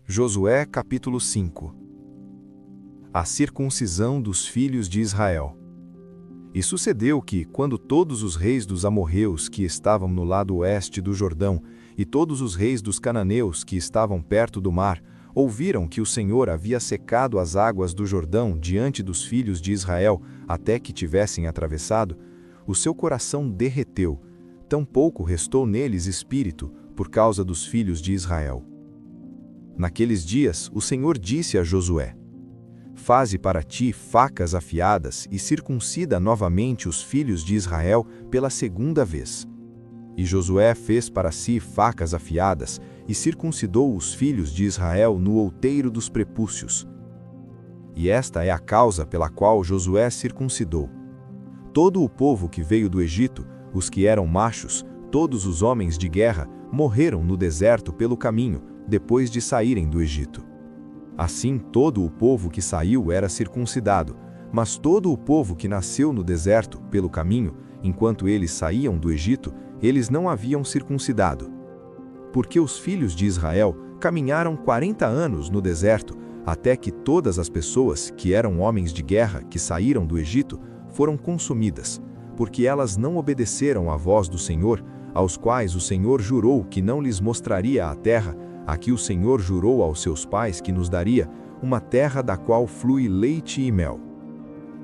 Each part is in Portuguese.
Josué capítulo 5. A circuncisão dos filhos de Israel. E sucedeu que, quando todos os reis dos amorreus que estavam no lado oeste do Jordão, e todos os reis dos cananeus que estavam perto do mar, ouviram que o Senhor havia secado as águas do Jordão diante dos filhos de Israel, até que tivessem atravessado, o seu coração derreteu, tampouco restou neles espírito, por causa dos filhos de Israel. Naqueles dias, o Senhor disse a Josué: Faze para ti facas afiadas e circuncida novamente os filhos de Israel pela segunda vez. E Josué fez para si facas afiadas e circuncidou os filhos de Israel no outeiro dos prepúcios. E esta é a causa pela qual Josué circuncidou todo o povo que veio do Egito, os que eram machos, todos os homens de guerra, morreram no deserto pelo caminho, depois de saírem do Egito. Assim todo o povo que saiu era circuncidado, mas todo o povo que nasceu no deserto, pelo caminho, enquanto eles saíam do Egito, eles não haviam circuncidado. Porque os filhos de Israel caminharam 40 anos no deserto, até que todas as pessoas que eram homens de guerra que saíram do Egito foram consumidas, porque elas não obedeceram à voz do Senhor, aos quais o Senhor jurou que não lhes mostraria a terra, a que o Senhor jurou aos seus pais que nos daria, uma terra da qual flui leite e mel.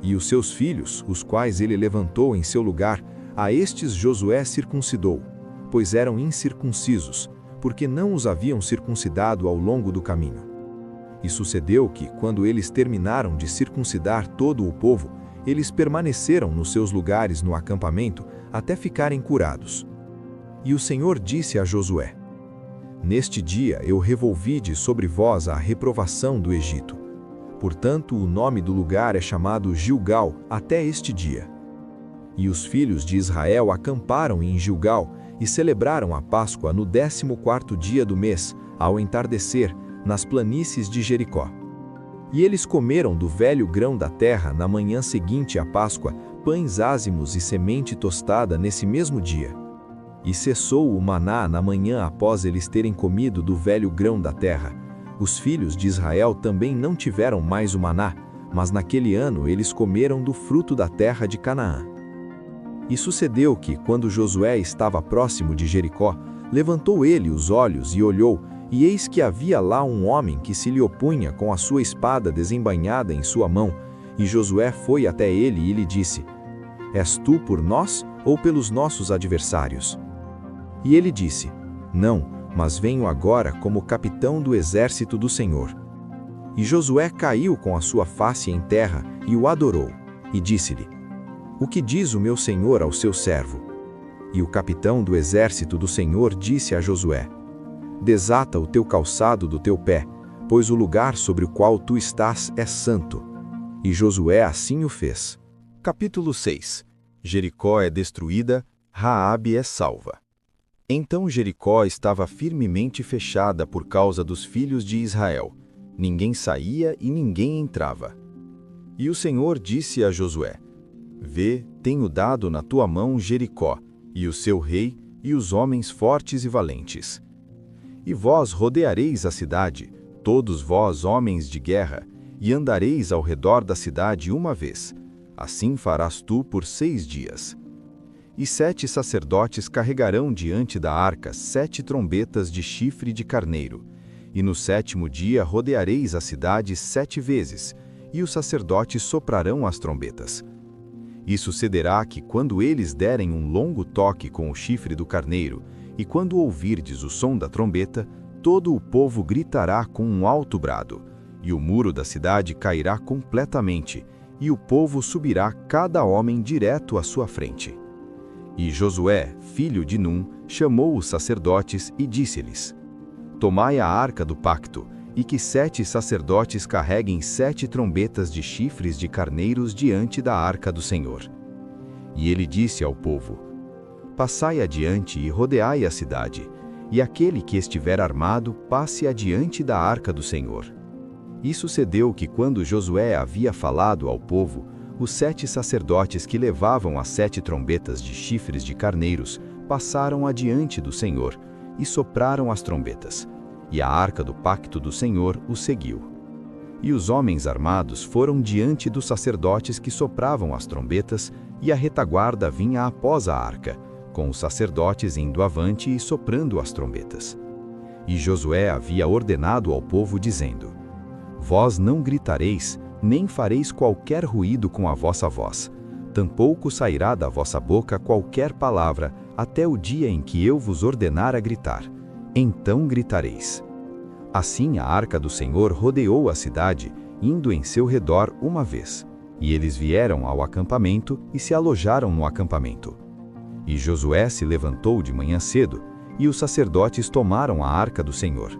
E os seus filhos, os quais ele levantou em seu lugar, a estes Josué circuncidou, pois eram incircuncisos, porque não os haviam circuncidado ao longo do caminho. E sucedeu que, quando eles terminaram de circuncidar todo o povo, eles permaneceram nos seus lugares no acampamento até ficarem curados. E o Senhor disse a Josué: Neste dia eu revolvi de sobre vós a reprovação do Egito. Portanto, o nome do lugar é chamado Gilgal até este dia. E os filhos de Israel acamparam em Gilgal e celebraram a Páscoa no 14º dia do mês, ao entardecer, nas planícies de Jericó. E eles comeram do velho grão da terra na manhã seguinte à Páscoa, pães ázimos e semente tostada nesse mesmo dia. E cessou o maná na manhã após eles terem comido do velho grão da terra. Os filhos de Israel também não tiveram mais o maná, mas naquele ano eles comeram do fruto da terra de Canaã. E sucedeu que, quando Josué estava próximo de Jericó, levantou ele os olhos e olhou, e eis que havia lá um homem que se lhe opunha com a sua espada desembainhada em sua mão, e Josué foi até ele e lhe disse: És tu por nós ou pelos nossos adversários? E ele disse: Não, mas venho agora como capitão do exército do Senhor. E Josué caiu com a sua face em terra e o adorou, e disse-lhe: O que diz o meu senhor ao seu servo? E o capitão do exército do Senhor disse a Josué: Desata o teu calçado do teu pé, pois o lugar sobre o qual tu estás é santo. E Josué assim o fez. Capítulo 6. Jericó é destruída, Raabe é salva. Então Jericó estava firmemente fechada por causa dos filhos de Israel. Ninguém saía e ninguém entrava. E o Senhor disse a Josué: Vê, tenho dado na tua mão Jericó, e o seu rei, e os homens fortes e valentes. E vós rodeareis a cidade, todos vós homens de guerra, e andareis ao redor da cidade uma vez. Assim farás tu por 6 dias. E 7 sacerdotes carregarão diante da arca 7 trombetas de chifre de carneiro. E no 7º dia rodeareis a cidade 7 vezes, e os sacerdotes soprarão as trombetas. E sucederá que, quando eles derem um longo toque com o chifre do carneiro, e quando ouvirdes o som da trombeta, todo o povo gritará com um alto brado, e o muro da cidade cairá completamente, e o povo subirá cada homem direto à sua frente. E Josué, filho de Num, chamou os sacerdotes e disse-lhes: Tomai a arca do pacto, e que 7 sacerdotes carreguem 7 trombetas de chifres de carneiros diante da arca do Senhor. E ele disse ao povo: Passai adiante e rodeai a cidade, e aquele que estiver armado passe adiante da arca do Senhor. E sucedeu que, quando Josué havia falado ao povo, os 7 sacerdotes que levavam as 7 trombetas de chifres de carneiros passaram adiante do Senhor e sopraram as trombetas. e a arca do pacto do Senhor os seguiu. E os homens armados foram diante dos sacerdotes que sopravam as trombetas, e a retaguarda vinha após a arca, com os sacerdotes indo avante e soprando as trombetas. E Josué havia ordenado ao povo, dizendo: Vós não gritareis, nem fareis qualquer ruído com a vossa voz, tampouco sairá da vossa boca qualquer palavra, até o dia em que eu vos ordenar a gritar. Então gritareis. Assim a arca do Senhor rodeou a cidade, indo em seu redor uma vez. E eles vieram ao acampamento e se alojaram no acampamento. E Josué se levantou de manhã cedo, e os sacerdotes tomaram a arca do Senhor.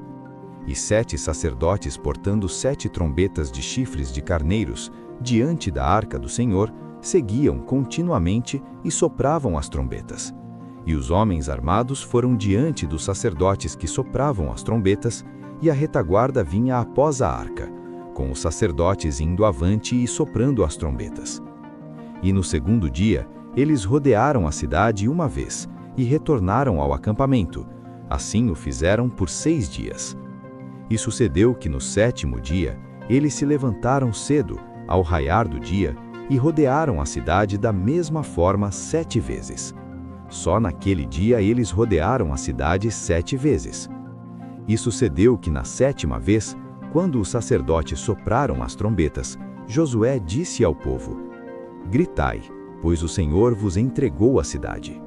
E 7 sacerdotes portando 7 trombetas de chifres de carneiros, diante da arca do Senhor, seguiam continuamente e sopravam as trombetas. E os homens armados foram diante dos sacerdotes que sopravam as trombetas, e a retaguarda vinha após a arca, com os sacerdotes indo avante e soprando as trombetas. E no segundo dia, eles rodearam a cidade uma vez, e retornaram ao acampamento. Assim o fizeram por 6 dias. E sucedeu que no 7º dia, eles se levantaram cedo, ao raiar do dia, e rodearam a cidade da mesma forma 7 vezes. Só naquele dia eles rodearam a cidade 7 vezes. E sucedeu que na 7ª vez, quando os sacerdotes sopraram as trombetas, Josué disse ao povo: Gritai, pois o Senhor vos entregou a cidade.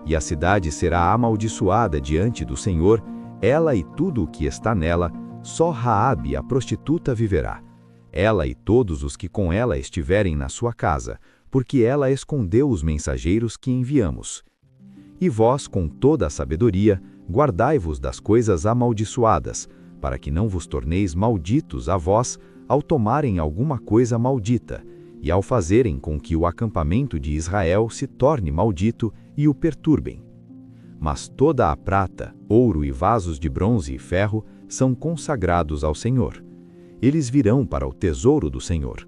E a cidade será amaldiçoada diante do Senhor, ela e tudo o que está nela, só Raabe, a prostituta, viverá. Ela e todos os que com ela estiverem na sua casa, porque ela escondeu os mensageiros que enviamos. E vós, com toda a sabedoria, guardai-vos das coisas amaldiçoadas, para que não vos torneis malditos a vós, ao tomarem alguma coisa maldita, e ao fazerem com que o acampamento de Israel se torne maldito e o perturbem. Mas toda a prata, ouro e vasos de bronze e ferro são consagrados ao Senhor. Eles virão para o tesouro do Senhor.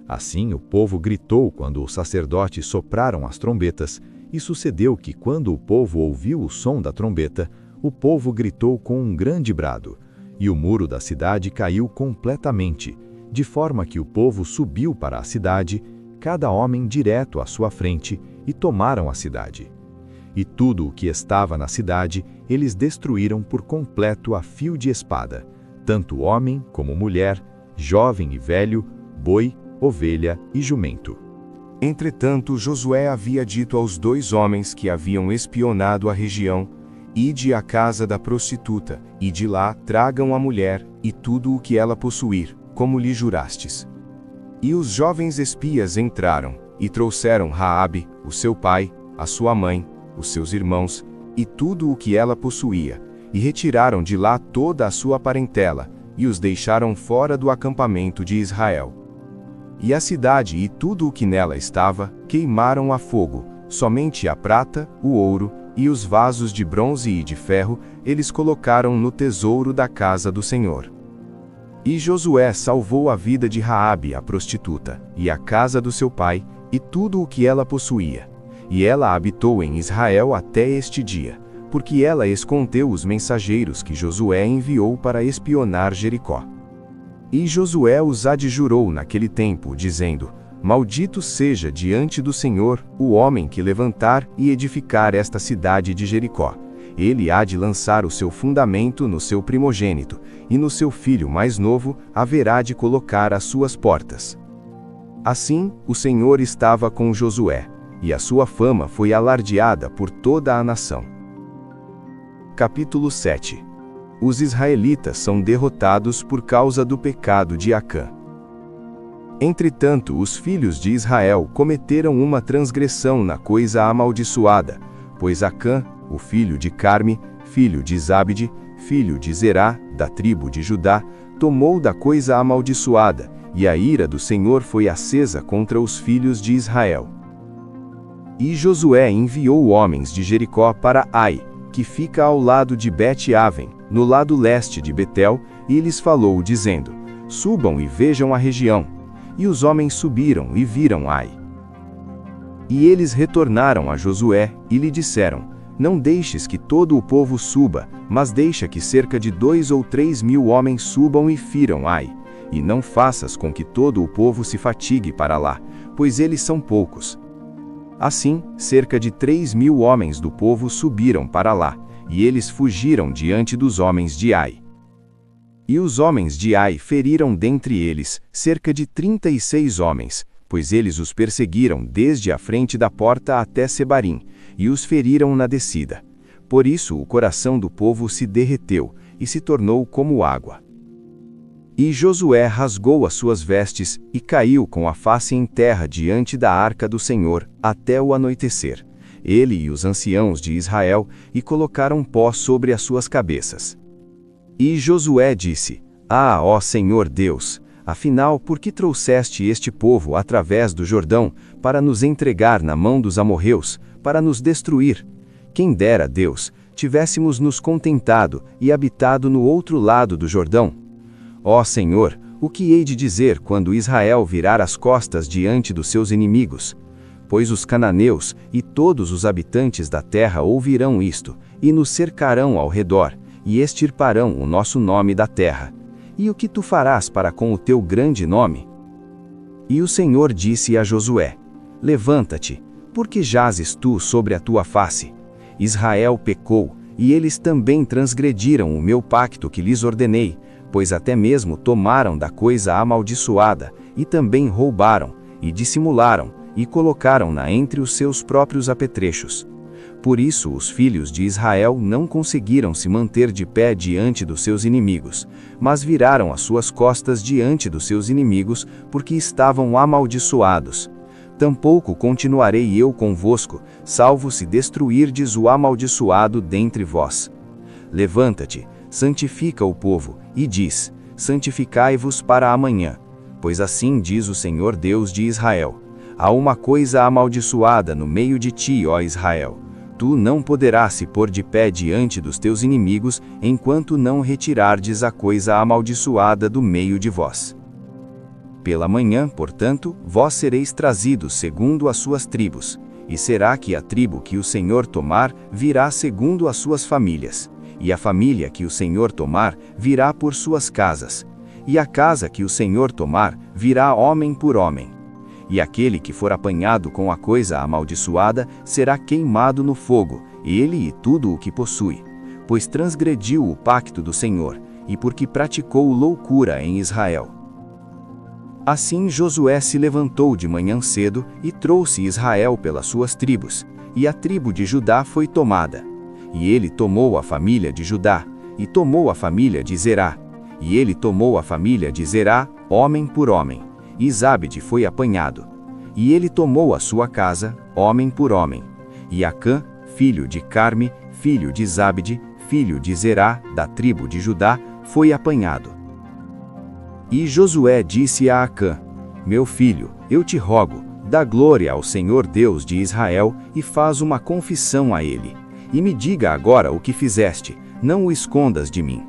Assim o povo gritou quando os sacerdotes sopraram as trombetas, e sucedeu que quando o povo ouviu o som da trombeta, o povo gritou com um grande brado, e o muro da cidade caiu completamente, de forma que o povo subiu para a cidade, cada homem direto à sua frente, e tomaram a cidade. E tudo o que estava na cidade, eles destruíram por completo a fio de espada, tanto homem como mulher, jovem e velho, boi, ovelha e jumento. Entretanto, Josué havia dito aos 2 homens que haviam espionado a região: Ide à casa da prostituta, e de lá tragam a mulher, e tudo o que ela possuir, como lhe jurastes. E os jovens espias entraram, e trouxeram Raabe, o seu pai, a sua mãe, os seus irmãos, e tudo o que ela possuía, e retiraram de lá toda a sua parentela, e os deixaram fora do acampamento de Israel. E a cidade e tudo o que nela estava, queimaram a fogo, somente a prata, o ouro, e os vasos de bronze e de ferro, eles colocaram no tesouro da casa do Senhor. E Josué salvou a vida de Raabe, a prostituta, e a casa do seu pai, e tudo o que ela possuía. E ela habitou em Israel até este dia, porque ela escondeu os mensageiros que Josué enviou para espionar Jericó. E Josué os adjurou naquele tempo, dizendo: Maldito seja diante do Senhor o homem que levantar e edificar esta cidade de Jericó. Ele há de lançar o seu fundamento no seu primogênito, e no seu filho mais novo haverá de colocar as suas portas. Assim, o Senhor estava com Josué, e a sua fama foi alardeada por toda a nação. Capítulo 7. Os israelitas são derrotados por causa do pecado de Acã. Entretanto, os filhos de Israel cometeram uma transgressão na coisa amaldiçoada, pois Acã, o filho de Carme, filho de Zabde, filho de Zerá, da tribo de Judá, tomou da coisa amaldiçoada, e a ira do Senhor foi acesa contra os filhos de Israel. E Josué enviou homens de Jericó para Ai, que fica ao lado de Bet-Aven, no lado leste de Betel, e lhes falou, dizendo: Subam e vejam a região. E os homens subiram e viram Ai. E eles retornaram a Josué, e lhe disseram: Não deixes que todo o povo suba, mas deixa que cerca de 2 ou 3 mil homens subam e firam Ai. E não faças com que todo o povo se fatigue para lá, pois eles são poucos. Assim, cerca de 3 mil homens do povo subiram para lá, e eles fugiram diante dos homens de Ai. E os homens de Ai feriram dentre eles cerca de 36 homens, pois eles os perseguiram desde a frente da porta até Sebarim, e os feriram na descida. Por isso o coração do povo se derreteu, e se tornou como água. E Josué rasgou as suas vestes, e caiu com a face em terra diante da arca do Senhor, até o anoitecer, ele e os anciãos de Israel, e colocaram pó sobre as suas cabeças. E Josué disse: Ah, ó Senhor Deus, afinal, por que trouxeste este povo através do Jordão, para nos entregar na mão dos amorreus, para nos destruir? Quem dera, Deus, tivéssemos nos contentado e habitado no outro lado do Jordão. Ó Senhor, o que hei de dizer quando Israel virar as costas diante dos seus inimigos? Pois os cananeus e todos os habitantes da terra ouvirão isto, e nos cercarão ao redor, e extirparão o nosso nome da terra. E o que tu farás para com o teu grande nome? E o Senhor disse a Josué: Levanta-te, porque jazes tu sobre a tua face. Israel pecou, e eles também transgrediram o meu pacto que lhes ordenei, pois até mesmo tomaram da coisa amaldiçoada, e também roubaram, e dissimularam, e colocaram-na entre os seus próprios apetrechos. Por isso os filhos de Israel não conseguiram se manter de pé diante dos seus inimigos, mas viraram as suas costas diante dos seus inimigos, porque estavam amaldiçoados. Tampouco continuarei eu convosco, salvo se destruirdes o amaldiçoado dentre vós. Levanta-te, santifica o povo, e diz: Santificai-vos para amanhã. Pois assim diz o Senhor Deus de Israel: Há uma coisa amaldiçoada no meio de ti, ó Israel. Tu não poderás se pôr de pé diante dos teus inimigos, enquanto não retirardes a coisa amaldiçoada do meio de vós. Pela manhã, portanto, vós sereis trazidos segundo as suas tribos, e será que a tribo que o Senhor tomar virá segundo as suas famílias, e a família que o Senhor tomar virá por suas casas, e a casa que o Senhor tomar virá homem por homem. E aquele que for apanhado com a coisa amaldiçoada será queimado no fogo, ele e tudo o que possui, pois transgrediu o pacto do Senhor, e porque praticou loucura em Israel. Assim Josué se levantou de manhã cedo e trouxe Israel pelas suas tribos, e a tribo de Judá foi tomada. E ele tomou a família de Judá, e tomou a família de Zerá, e ele tomou a família de Zerá, homem por homem, e Zabde foi apanhado. E ele tomou a sua casa, homem por homem, e Acã, filho de Carme, filho de Zabde, filho de Zerá, da tribo de Judá, foi apanhado. E Josué disse a Acã: Meu filho, eu te rogo, dá glória ao Senhor Deus de Israel, e faz uma confissão a ele. E me diga agora o que fizeste, não o escondas de mim.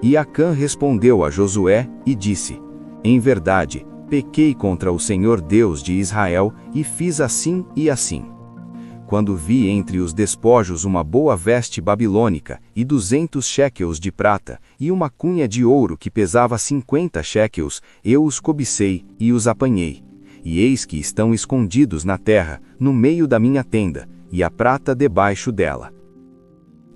E Acã respondeu a Josué, e disse: Em verdade, pequei contra o Senhor Deus de Israel, e fiz assim e assim. Quando vi entre os despojos uma boa veste babilônica, e 200 shekels de prata, e uma cunha de ouro que pesava 50 shekels, eu os cobicei, e os apanhei. E eis que estão escondidos na terra, no meio da minha tenda, e a prata debaixo dela.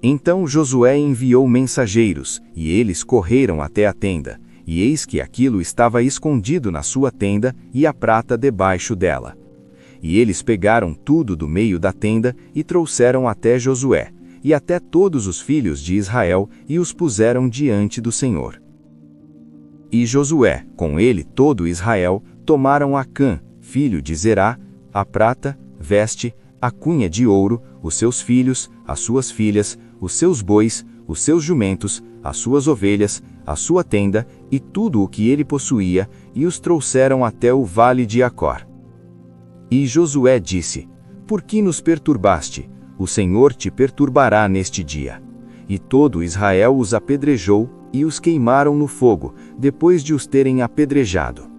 Então Josué enviou mensageiros, e eles correram até a tenda, e eis que aquilo estava escondido na sua tenda, e a prata debaixo dela. E eles pegaram tudo do meio da tenda, e trouxeram até Josué, e até todos os filhos de Israel, e os puseram diante do Senhor. E Josué, com ele todo Israel, tomaram Acã, filho de Zerá, a prata, veste, a cunha de ouro, os seus filhos, as suas filhas, os seus bois, os seus jumentos, as suas ovelhas, a sua tenda, e tudo o que ele possuía, e os trouxeram até o vale de Acor. E Josué disse: Por que nos perturbaste? O Senhor te perturbará neste dia. E todo Israel os apedrejou, e os queimaram no fogo, depois de os terem apedrejado.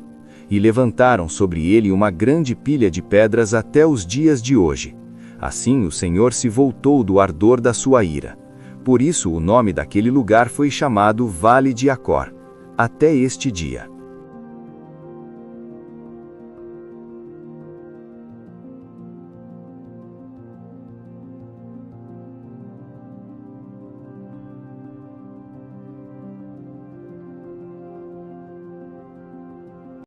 E levantaram sobre ele uma grande pilha de pedras até os dias de hoje. Assim o Senhor se voltou do ardor da sua ira. Por isso o nome daquele lugar foi chamado Vale de Acor, até este dia.